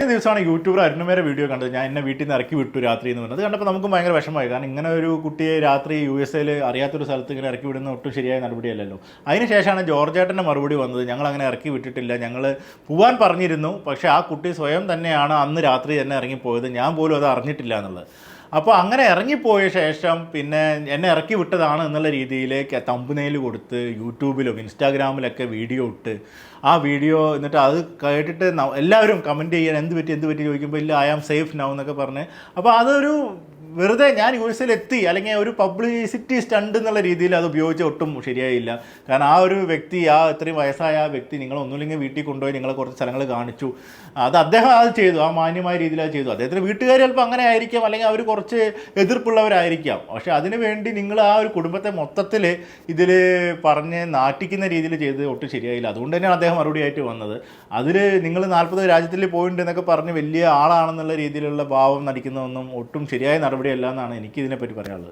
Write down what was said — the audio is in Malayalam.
ദിവസമാണ് യൂട്യൂബർ അരുണമേരെ വീഡിയോ കണ്ടത്. ഞാൻ എന്നെ വീട്ടിൽ നിന്ന് ഇറക്കി വിട്ടു രാത്രി എന്ന് പറഞ്ഞത്. അത് കണ്ടപ്പോൾ നമുക്ക് ഭയങ്കര വിഷമമായി. കാരണം ഇങ്ങനെ ഒരു കുട്ടിയെ രാത്രി USA അറിയാത്തൊരു സ്ഥലത്ത് ഇങ്ങനെ ഇറക്കി വിടുന്ന ഒട്ടും ശരിയായ നടപടിയല്ലല്ലോ. അതിനുശേഷമാണ് ജോർജേട്ടൻ്റെ മറുപടി വന്നത്, ഞങ്ങൾ അങ്ങനെ ഇറക്കി വിട്ടിട്ടില്ല, ഞങ്ങൾ പോകാൻ പറഞ്ഞിരുന്നു, പക്ഷേ ആ കുട്ടി സ്വയം തന്നെയാണ് അന്ന് രാത്രി തന്നെ ഇറങ്ങിപ്പോയത്, ഞാൻ പോലും അത് അറിഞ്ഞിട്ടില്ല എന്നുള്ളത്. അപ്പോൾ അങ്ങനെ ഇറങ്ങിപ്പോയ ശേഷം പിന്നെ എന്നെ ഇറക്കി വിട്ടതാണ് എന്നുള്ള രീതിയിലേക്ക് തമ്പനെയിൽ കൊടുത്ത് യൂട്യൂബിലും ഇൻസ്റ്റാഗ്രാമിലൊക്കെ വീഡിയോ ഇട്ട്, ആ വീഡിയോ എന്നിട്ട് അത് കേട്ടിട്ട് എല്ലാവരും കമൻറ്റ് ചെയ്യാൻ എന്ത് പറ്റി ചോദിക്കുമ്പോൾ ഇല്ല ഐ ആം സേഫ് നൗ എന്നൊക്കെ പറഞ്ഞ്. അപ്പോൾ അതൊരു വെറുതെ ഞാൻ എത്തി അല്ലെങ്കിൽ ഒരു പബ്ലിസിറ്റി സ്റ്റണ്ട് എന്നുള്ള രീതിയിൽ അത് ഉപയോഗിച്ച് ഒട്ടും ശരിയായില്ല. കാരണം ആ ഒരു വ്യക്തി, ഇത്രയും വയസ്സായ ആ വ്യക്തി നിങ്ങളൊന്നുമില്ലെങ്കിൽ വീട്ടിൽ കൊണ്ടുപോയി നിങ്ങളെ കുറച്ച് സ്ഥലങ്ങൾ കാണിച്ചു, അത് അദ്ദേഹം അത് ചെയ്തു, ആ മാന്യമായ രീതിയിൽ അത് ചെയ്തു. അദ്ദേഹത്തിന് വീട്ടുകാർ ചിലപ്പോൾ അങ്ങനെ ആയിരിക്കാം, അല്ലെങ്കിൽ അവർ കുറച്ച് എതിർപ്പുള്ളവരായിരിക്കാം. പക്ഷേ അതിനു വേണ്ടി നിങ്ങൾ ആ ഒരു കുടുംബത്തെ മൊത്തത്തിൽ ഇതിൽ പറഞ്ഞ് നാട്ടിക്കുന്ന രീതിയിൽ ചെയ്ത് ഒട്ടും ശരിയായില്ല. അതുകൊണ്ട് തന്നെയാണ് അദ്ദേഹം മറുപടിയായിട്ട് വന്നത്. അതിൽ നിങ്ങൾ 40 രാജ്യത്തിൽ പോയിട്ടുണ്ട് എന്നൊക്കെ പറഞ്ഞ് വലിയ ആളാണെന്നുള്ള രീതിയിലുള്ള ഭാവം നടിക്കുന്നതൊന്നും ഒട്ടും ശരിയായ നടപടിയല്ല എന്നാണ് എനിക്ക് ഇതിനെപ്പറ്റി പറയാനുള്ളത്.